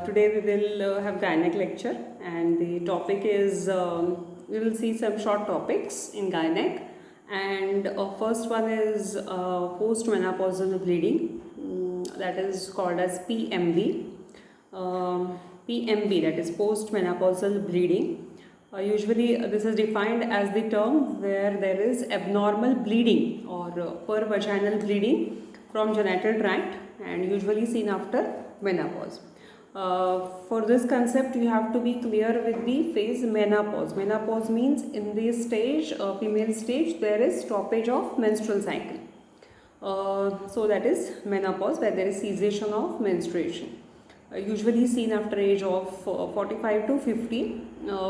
Today we will have gynec lecture, and the topic is we will see some short topics in gynec. And first one is postmenopausal bleeding, that is called as PMB. PMB, that is postmenopausal bleeding. Usually this is defined as the term where there is abnormal bleeding or pervaginal bleeding from genital tract, and usually seen after menopause. For this concept, you have to be clear with the phase menopause. Menopause means in this stage, female stage, there is stoppage of menstrual cycle. So that is menopause, where there is cessation of menstruation. Usually seen after age of 45 to 50,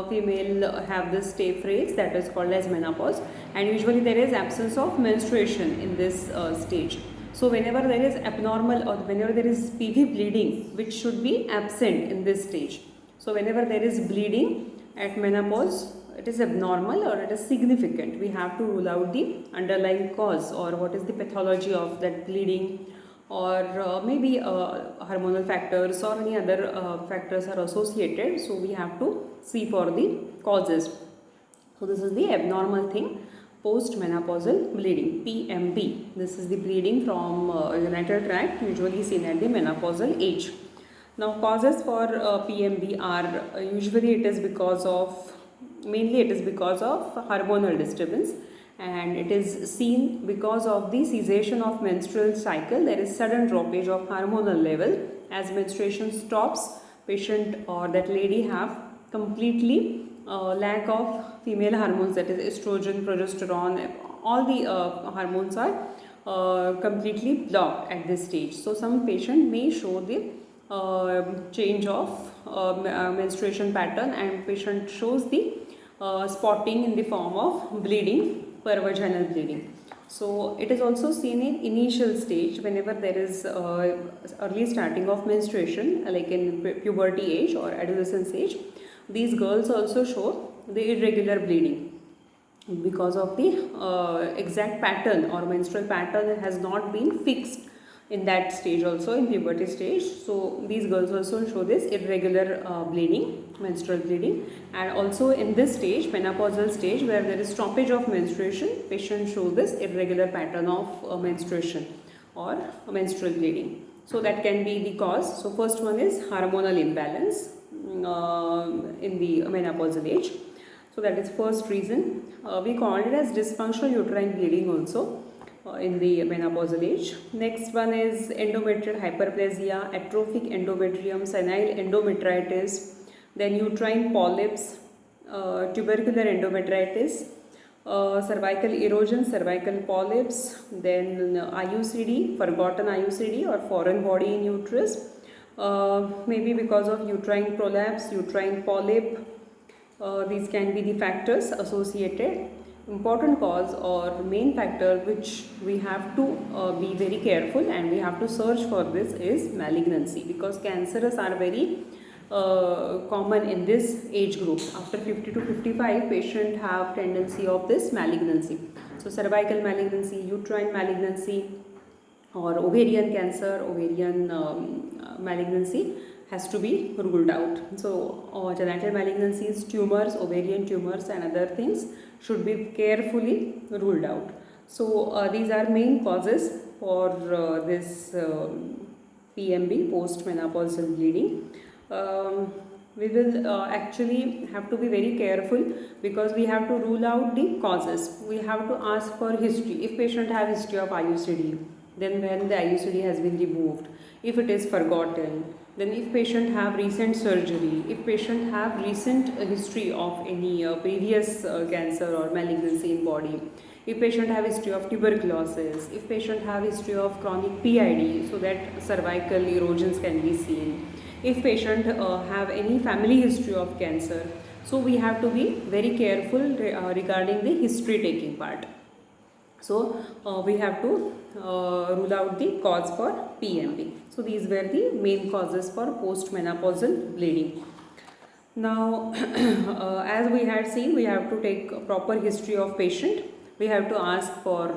female have this phase that is called as menopause, and usually there is absence of menstruation in this stage. So whenever there is abnormal or whenever there is PV bleeding, which should be absent in this stage. So whenever there is bleeding at menopause, it is abnormal or it is significant. We have to rule out the underlying cause or what is the pathology of that bleeding, or maybe hormonal factors or any other factors are associated. So we have to see for the causes. So this is the abnormal thing. Postmenopausal bleeding, PMB. This is the bleeding from genital tract, usually seen at the menopausal age. Now causes for PMB are usually it is because of, mainly it is because of hormonal disturbance, and it is seen because of the cessation of menstrual cycle. There is sudden droppage of hormonal level. As menstruation stops, patient or that lady have completely lack of female hormones, that is estrogen, progesterone, all the hormones are completely blocked at this stage. So some patient may show the change of menstruation pattern, and patient shows the spotting in the form of bleeding, pervaginal bleeding. So it is also seen in initial stage whenever there is early starting of menstruation, like in puberty age or adolescence age. These girls also show the irregular bleeding because of the exact pattern or menstrual pattern has not been fixed in that stage, also in puberty stage. So these girls also show this irregular bleeding, menstrual bleeding. And also in this stage, menopausal stage, where there is stoppage of menstruation, patients show this irregular pattern of menstruation or menstrual bleeding. So that can be the cause. So first one is hormonal imbalance in the menopausal age. So that is first reason. We call it as dysfunctional uterine bleeding also in the menopausal age. Next one is endometrial hyperplasia, atrophic endometrium, senile endometritis, then uterine polyps, tubercular endometritis, cervical erosion, cervical polyps, then IUCD, forgotten IUCD or foreign body in uterus, maybe because of uterine prolapse, uterine polyp. These can be the factors associated. Important cause or main factor which we have to be very careful and we have to search for this is malignancy, because cancers are very common in this age group. After 50 to 55, patient have tendency of this malignancy. So cervical malignancy, uterine malignancy, or ovarian cancer, ovarian malignancy has to be ruled out. So genital malignancies, tumors, ovarian tumors and other things should be carefully ruled out. So these are main causes for this PMB, postmenopausal bleeding. We will actually have to be very careful, because we have to rule out the causes. We have to ask for history. If patient have history of IUCD, then when the IUCD has been removed. If it is forgotten, then if patient have recent surgery, if patient have recent history of any previous cancer or malignancy in body, if patient have history of tuberculosis, if patient have history of chronic PID, so that cervical erosions can be seen, if patient have any family history of cancer. So we have to be very careful regarding the history taking part. So we have to rule out the cause for PMB. So these were the main causes for postmenopausal bleeding. Now as we had seen, we have to take a proper history of patient. We have to ask for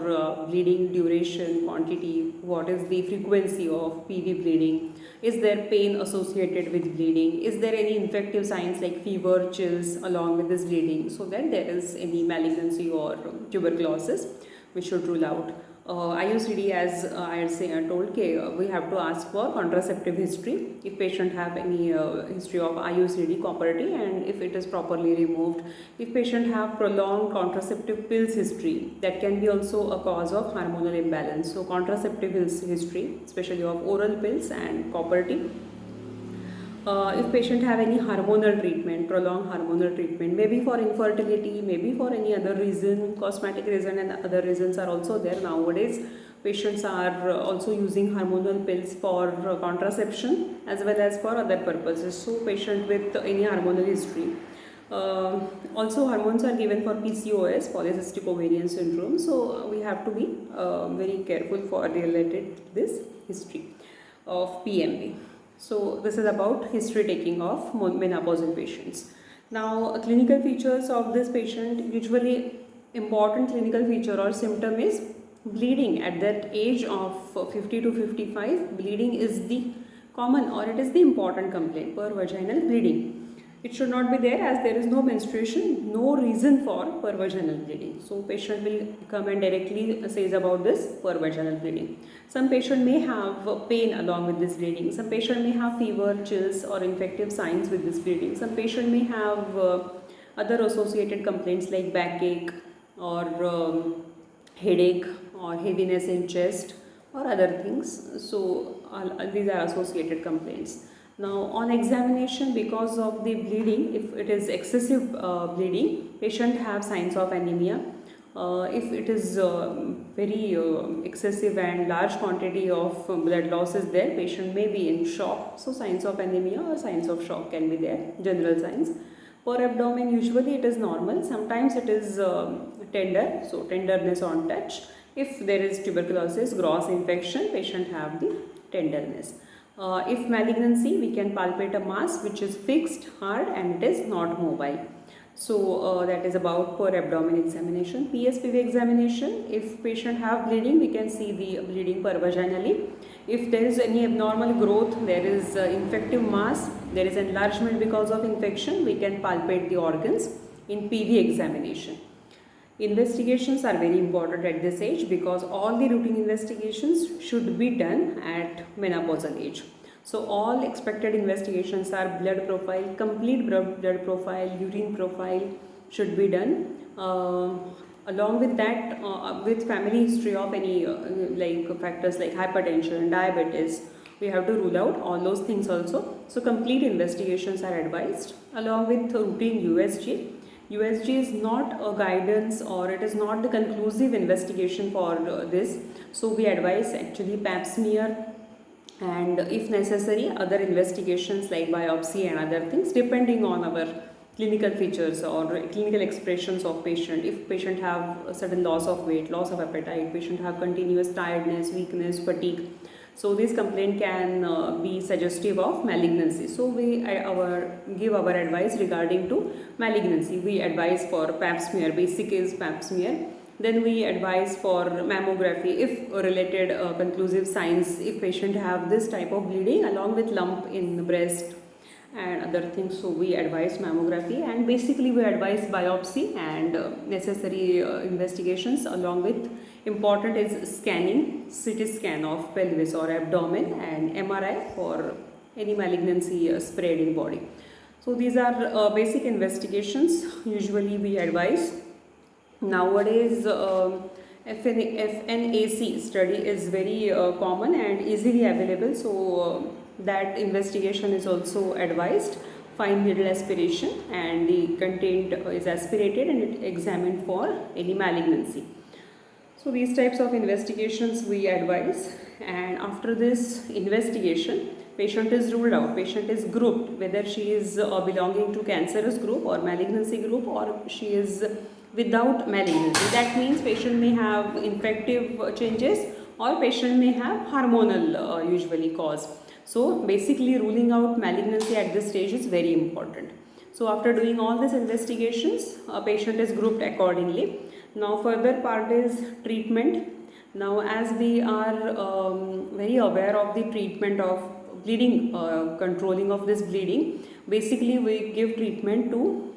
bleeding duration, quantity, what is the frequency of PV bleeding, is there pain associated with bleeding, is there any infective signs like fever, chills along with this bleeding, so that there is any malignancy or tuberculosis we should rule out. IUCD, as I had told, we have to ask for contraceptive history if patient have any history of IUCD copper-T, and if it is properly removed. If patient have prolonged contraceptive pills history, that can be also a cause of hormonal imbalance. So contraceptive history, especially of oral pills and copper-T. If patient have any hormonal treatment, prolonged hormonal treatment, maybe for infertility, maybe for any other reason, cosmetic reason and other reasons are also there nowadays. Patients are also using hormonal pills for contraception as well as for other purposes. So patient with any hormonal history. Also hormones are given for PCOS, polycystic ovarian syndrome. So we have to be very careful for related this history of PMV. So this is about history taking of menopausal patients. Now clinical features of this patient, usually important clinical feature or symptom is bleeding. At that age of 50 to 55, bleeding is the common or it is the important complaint, per vaginal bleeding. It should not be there as there is no menstruation, no reason for per vaginal bleeding. So patient will come and directly says about this per vaginal bleeding. Some patient may have pain along with this bleeding. Some patient may have fever, chills or infective signs with this bleeding. Some patient may have other associated complaints like backache or headache or heaviness in chest or other things. So these are associated complaints. Now on examination, because of the bleeding, if it is excessive bleeding, patient have signs of anemia. If it is very excessive and large quantity of blood loss is there, patient may be in shock. So signs of anemia or signs of shock can be there, general signs. Per abdomen, usually it is normal. Sometimes it is tender, so tenderness on touch. If there is tuberculosis, gross infection, patient have the tenderness. If malignancy, we can palpate a mass which is fixed, hard and it is not mobile. So that is about per abdomen examination. PSPV examination, if patient have bleeding, we can see the bleeding per vaginally. If there is any abnormal growth, there is infective mass, there is enlargement because of infection, we can palpate the organs in PV examination. Investigations are very important at this age because all the routine investigations should be done at menopausal age. So all expected investigations are blood profile, complete blood profile, urine profile should be done. Along with that, with family history of any like factors like hypertension, diabetes, we have to rule out all those things also. So complete investigations are advised along with routine USG. USG is not a guidance or it is not the conclusive investigation for this. So we advise actually pap smear and if necessary other investigations like biopsy and other things depending on our clinical features or clinical expressions of patient. If patient have a certain loss of weight, loss of appetite, patient have continuous tiredness, weakness, fatigue. So this complaint can be suggestive of malignancy. So we give our advice regarding to malignancy. We advise for pap smear, basic is pap smear. Then we advise for mammography if related conclusive signs, if patient have this type of bleeding along with lump in the breast and other things. So we advise mammography and basically we advise biopsy and necessary investigations along with important is scanning, CT scan of pelvis or abdomen and MRI for any malignancy spread in body. So these are basic investigations usually we advise. Nowadays FNAC study is very common and easily available, so that investigation is also advised. Fine needle aspiration and the content is aspirated and it examined for any malignancy. So these types of investigations we advise, and after this investigation patient is ruled out, patient is grouped whether she is belonging to cancerous group or malignancy group or she is without malignancy. That means patient may have infective changes or patient may have hormonal usually cause. So basically ruling out malignancy at this stage is very important. So after doing all these investigations, a patient is grouped accordingly. Now further part is treatment. Now as we are very aware of the treatment of bleeding, controlling of this bleeding, basically we give treatment to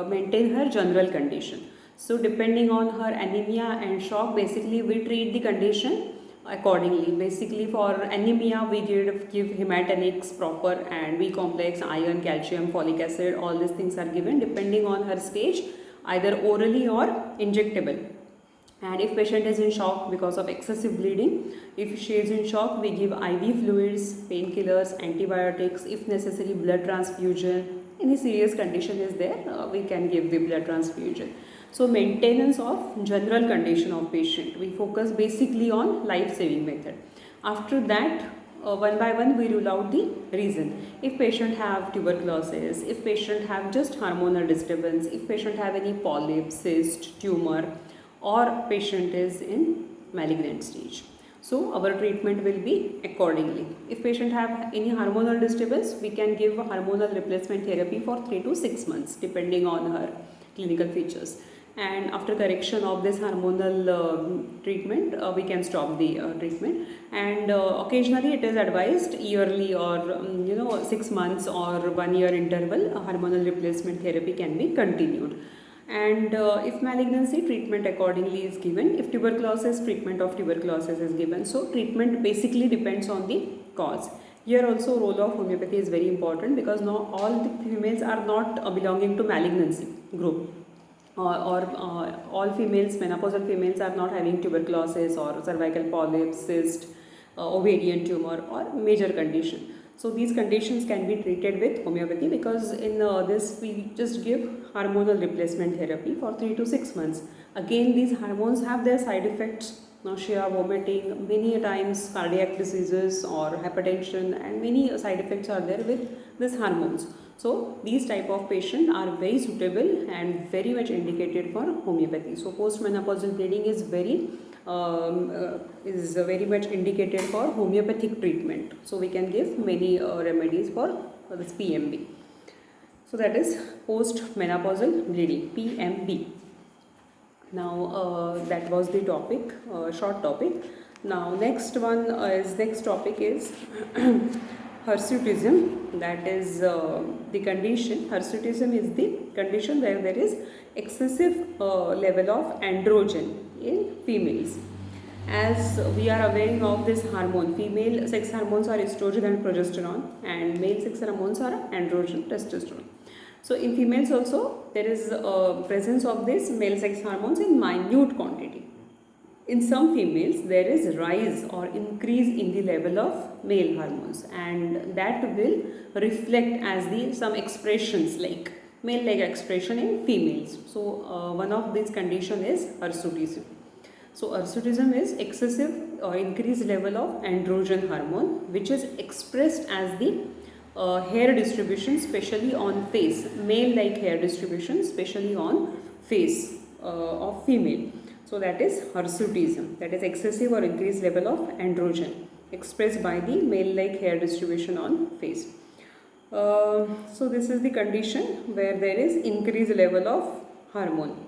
maintain her general condition. So depending on her anemia and shock, basically we treat the condition accordingly. Basically for anemia we give hematinics proper and B complex, iron, calcium, folic acid, all these things are given depending on her stage, either orally or injectable. And if patient is in shock because of excessive bleeding, if she is in shock, we give IV fluids, painkillers, antibiotics, if necessary blood transfusion. Any serious condition is there, we can give the blood transfusion. So maintenance of general condition of patient, we focus basically on life-saving method. After that, one by one we rule out the reason. If patient have tuberculosis, if patient have just hormonal disturbance, if patient have any polyp, cyst, tumor, or patient is in malignant stage. So our treatment will be accordingly. If patient have any hormonal disturbance, we can give a hormonal replacement therapy for 3 to 6 months depending on her clinical features. And after correction of this hormonal treatment, we can stop the treatment. And occasionally it is advised yearly or 6 months or 1 year interval, a hormonal replacement therapy can be continued. And if malignancy, treatment accordingly is given. If tuberculosis, treatment of tuberculosis is given. So treatment basically depends on the cause. Here also role of homeopathy is very important because now all the females are not belonging to malignancy group. All females, menopausal females are not having tuberculosis or cervical polyps, cyst, ovarian tumor or major condition. So these conditions can be treated with homeopathy because in this we just give hormonal replacement therapy for 3 to 6 months. Again, these hormones have their side effects, nausea, vomiting, many times cardiac diseases or hypertension, and many side effects are there with these hormones. So these type of patients are very suitable and very much indicated for homeopathy. So postmenopausal bleeding is very much indicated for homeopathic treatment. So we can give many remedies for this PMB. So that is postmenopausal bleeding, PMB. Now that was the topic, short topic. Now next topic is hirsutism. That is the condition. Hirsutism is the condition where there is excessive level of androgen in females. As we are aware of this hormone, female sex hormones are estrogen and progesterone, and male sex hormones are androgen, testosterone. So in females also there is presence of this male sex hormones in minute quantity. In some females there is rise or increase in the level of male hormones, and that will reflect as some expressions like male-like expression in females. So one of these condition is hirsutism. So hirsutism is excessive or increased level of androgen hormone, which is expressed as the hair distribution, especially on face, male-like hair distribution, especially on face of female. So that is hirsutism, that is excessive or increased level of androgen expressed by the male-like hair distribution on face. So this is the condition where there is increased level of hormone.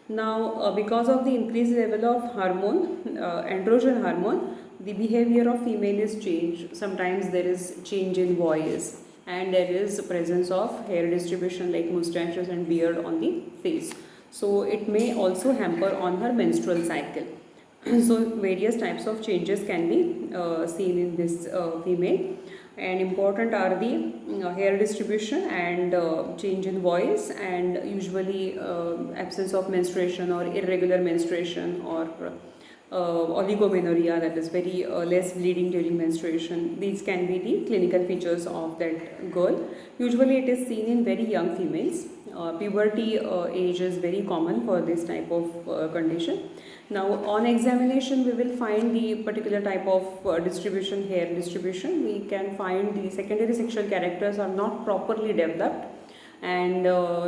Now because of the increased level of hormone, androgen hormone, the behavior of female is changed. Sometimes there is change in voice, and there is presence of hair distribution like mustaches and beard on the face. So it may also hamper on her menstrual cycle. So various types of changes can be seen in this female, and important are the hair distribution and change in voice, and usually absence of menstruation or irregular menstruation, or oligomenorrhea, that is very less bleeding during menstruation. These can be the clinical features of that girl. Usually it is seen in very young females. Puberty age is very common for this type of condition. Now on examination we will find the particular type of distribution, hair distribution. We can find the secondary sexual characters are not properly developed, and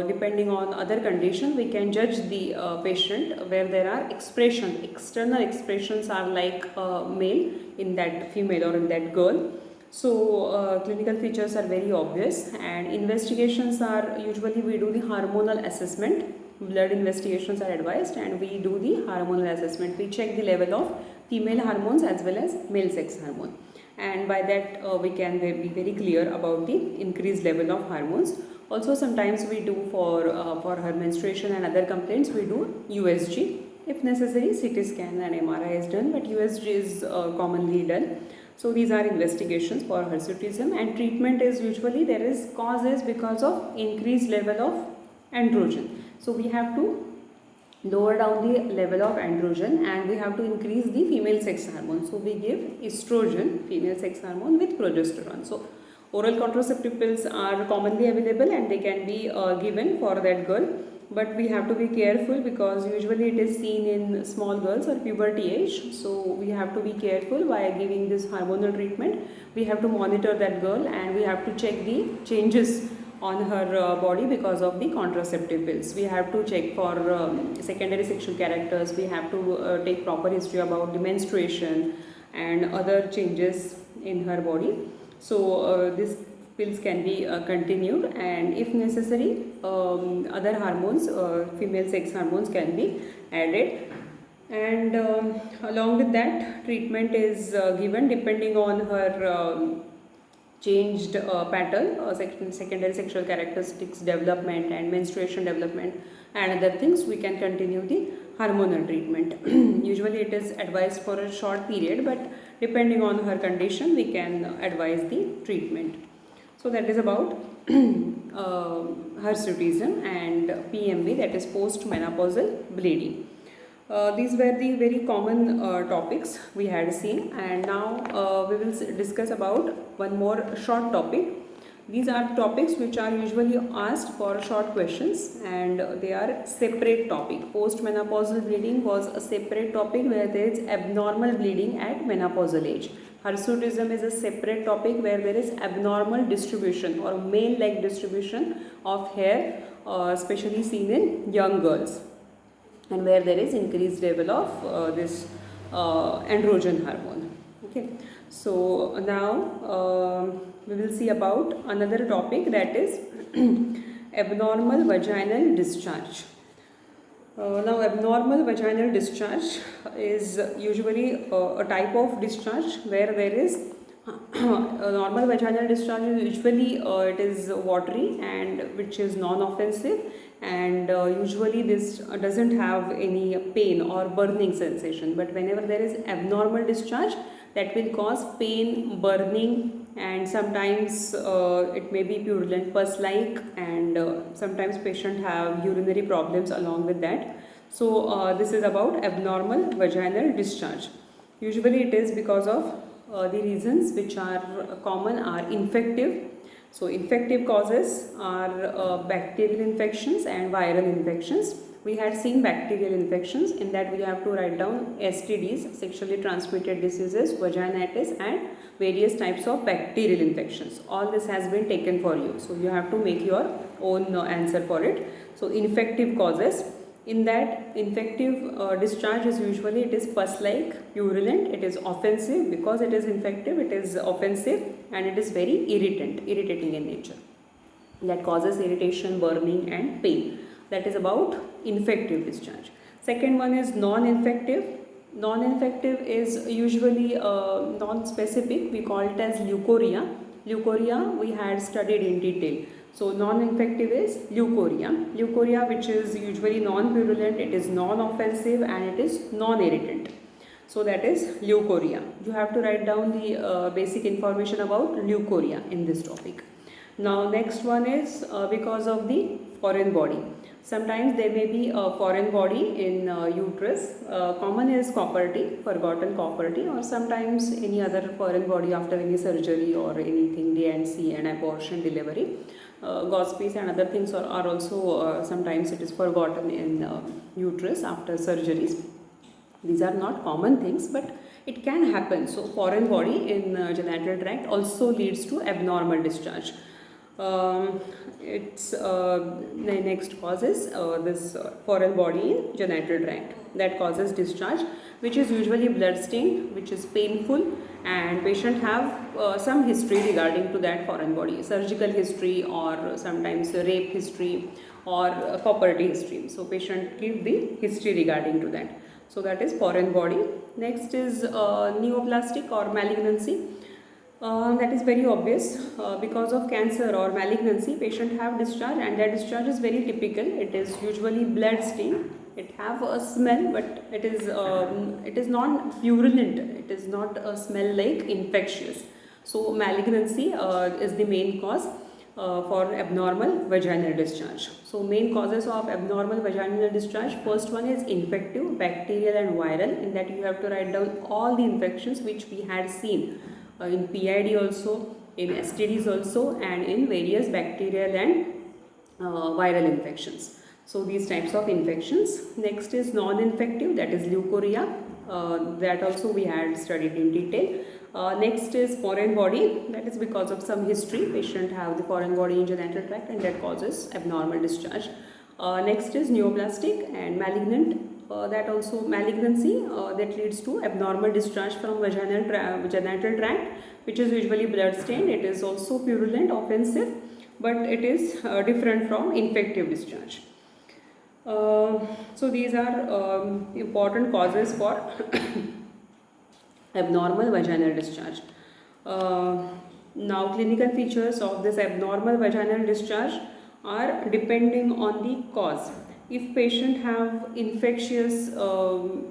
depending on other condition we can judge the patient where there are external expressions are like male in that female or in that girl. So clinical features are very obvious, and investigations are usually we do the hormonal assessment blood investigations are advised, and we do the hormonal assessment. We check the level of female hormones as well as male sex hormone, and by that we can be very clear about the increased level of hormones. Also, sometimes we do for her menstruation and other complaints, we do USG. If necessary, CT scan and MRI is done, but USG is commonly done. So these are investigations for hirsutism, and treatment is usually there is causes because of increased level of androgen. So we have to lower down the level of androgen, and we have to increase the female sex hormone. So we give estrogen, female sex hormone, with progesterone. So oral contraceptive pills are commonly available, and they can be given for that girl, but we have to be careful because usually it is seen in small girls or puberty age. So we have to be careful while giving this hormonal treatment. We have to monitor that girl, and we have to check the changes on her body because of the contraceptive pills. We have to check for secondary sexual characters. We have to take proper history about the menstruation and other changes in her body. So this pills can be continued, and if necessary other hormones, female sex hormones, can be added, and along with that treatment is given depending on her changed pattern, secondary sexual characteristics development and menstruation development and other things. We can continue the hormonal treatment. Usually it is advised for a short period, but depending on her condition we can advise the treatment. So that is about hirsutism and PMB, that is postmenopausal bleeding. These were the very common topics we had seen, and now we will discuss about one more short topic. These are topics which are usually asked for short questions, and they are separate topic. Postmenopausal bleeding was a separate topic where there is abnormal bleeding at menopausal age. Hirsutism is a separate topic where there is abnormal distribution or male-like distribution of hair, especially seen in young girls, and where there is increased level of this androgen hormone. Okay, so now we will see about another topic, that is abnormal vaginal discharge. Now abnormal vaginal discharge is usually a type of discharge where there is normal vaginal discharge is usually it is watery and which is non-offensive, and usually this doesn't have any pain or burning sensation. But whenever there is abnormal discharge, that will cause pain, burning, and sometimes it may be purulent pus-like, and sometimes patient have urinary problems along with that. So this is about abnormal vaginal discharge. Usually it is because of the reasons which are common are infective. So infective causes are bacterial infections and viral infections. We had seen bacterial infections, in that we have to write down STDs, sexually transmitted diseases, vaginitis, and various types of bacterial infections. All this has been taken for you, so you have to make your own answer for it. So infective causes, in that infective discharge is usually it is pus-like, purulent, it is offensive. Because it is infective, it is offensive, and it is very irritating in nature. That causes irritation, burning, and pain. That is about infective discharge. Second one is non-infective. Non-infective is usually non-specific. We call it as leukorrhea. Leukorrhea we had studied in detail. So non-infective is leukorrhea. Leukorrhea, which is usually non-purulent, it is non-offensive, and it is non-irritant. So that is leukorrhea. You have to write down the basic information about leukorrhea in this topic. Now next one is because of the foreign body. Sometimes there may be a foreign body in uterus. Common is Copperty, forgotten Copperty, or sometimes any other foreign body after any surgery or anything, D&C and abortion, delivery. Gauze and other things are also sometimes it is forgotten in uterus after surgeries. These are not common things, but it can happen. So foreign body in genital tract also leads to abnormal discharge. Its next cause is this foreign body in genital tract that causes discharge. which is usually blood stained, which is painful, and patient have some history regarding to that foreign body, surgical history or sometimes rape history or property history. So patient give the history regarding to that. So that is foreign body. Next is neoplastic or malignancy. That is very obvious. Because of cancer or malignancy, patient have discharge, and that discharge is very typical. It is usually blood stain. It have a smell, but it is not purulent. It is not a smell like infectious. So malignancy is the main cause for abnormal vaginal discharge. So main causes of abnormal vaginal discharge, first one is infective, bacterial and viral. In that you have to write down all the infections which we had seen in PID also, in STDs also, and in various bacterial and viral infections. So these types of infections. Next is non-infective, that is leukorrhea. That also we had studied in detail. Next is foreign body, that is because of some history, patient have the foreign body in genital tract and that causes abnormal discharge. Next is neoplastic and malignant, that also malignancy that leads to abnormal discharge from genital tract, which is usually blood stained. It is also purulent, offensive, but it is different from infective discharge. So these are important causes for abnormal vaginal discharge. Now clinical features of this abnormal vaginal discharge are depending on the cause. If patient have infectious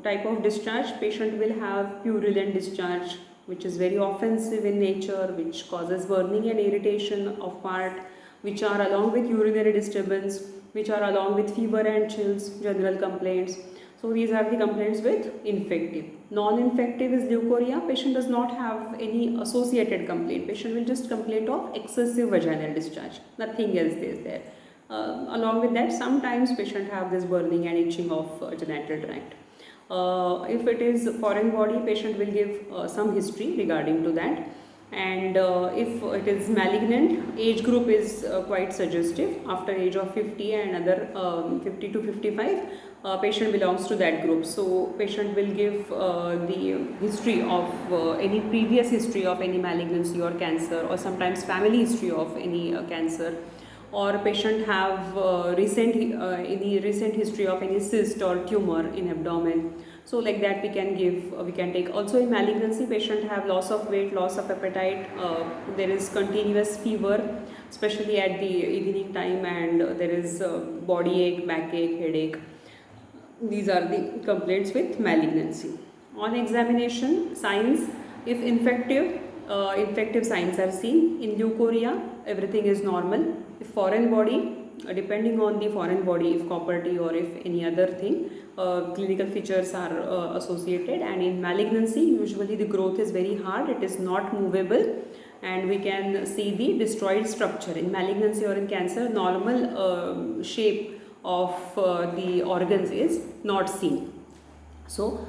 type of discharge, patient will have purulent discharge, which is very offensive in nature, which causes burning and irritation of part, which are along with urinary disturbance, which are along with fever and chills, general complaints. So these are the complaints with infective. Non-infective is leukorrhea. Patient does not have any associated complaint. Patient will just complain of excessive vaginal discharge. Nothing else is there. Along with that, sometimes patient have this burning and itching of genital tract. If it is foreign body, patient will give some history regarding to that. And if it is malignant, age group is quite suggestive. After age of 50 and other 50 to 55, patient belongs to that group. So patient will give the history of any previous history of any malignancy or cancer, or sometimes family history of any cancer, or patient have any recent history of any cyst or tumor in abdomen. So like that we can take. Also in malignancy, patient have loss of weight, loss of appetite, there is continuous fever, especially at the evening time, and there is body ache, backache, headache. These are the complaints with malignancy. On examination, signs, if infective, infective signs are seen. In leukorrhea, everything is normal. If foreign body, depending on the foreign body, if copperty or if any other thing, clinical features are associated. And in malignancy, usually the growth is very hard, it is not movable, and we can see the destroyed structure. In malignancy or in cancer, normal shape of the organs is not seen. So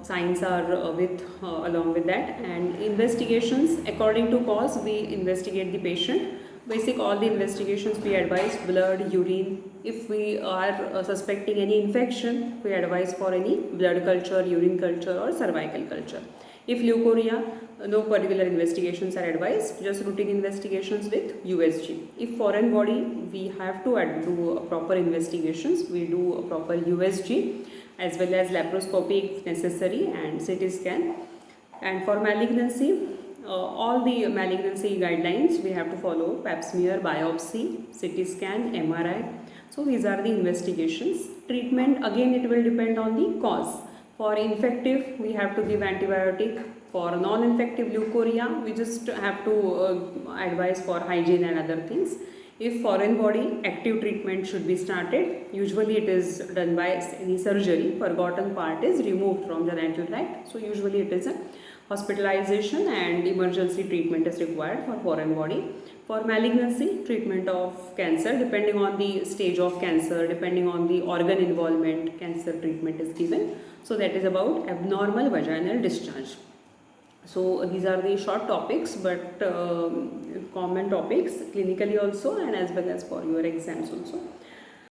signs are along with that. And investigations, according to cause, we investigate the patient. Basic all the investigations we advise: blood, urine. If we are suspecting any infection, we advise for any blood culture, urine culture or cervical culture. If leukorrhea, no particular investigations are advised, just routine investigations with USG. If foreign body, we have to do proper investigations. We do a proper USG as well as laparoscopy if necessary, and CT scan. And for malignancy, all the malignancy guidelines we have to follow: pap smear, biopsy, CT scan, MRI. So these are the investigations. Treatment, again it will depend on the cause. For infective, we have to give antibiotic. For non-infective leukorrhea, we just have to advise for hygiene and other things. If foreign body, active treatment should be started. Usually it is done by any surgery. Forgotten part is removed from the genital tract. So usually it is a hospitalization and emergency treatment is required for foreign body. For malignancy, treatment of cancer, depending on the stage of cancer, depending on the organ involvement, cancer treatment is given. So that is about abnormal vaginal discharge. So these are the short topics, but common topics clinically also and as well as for your exams also.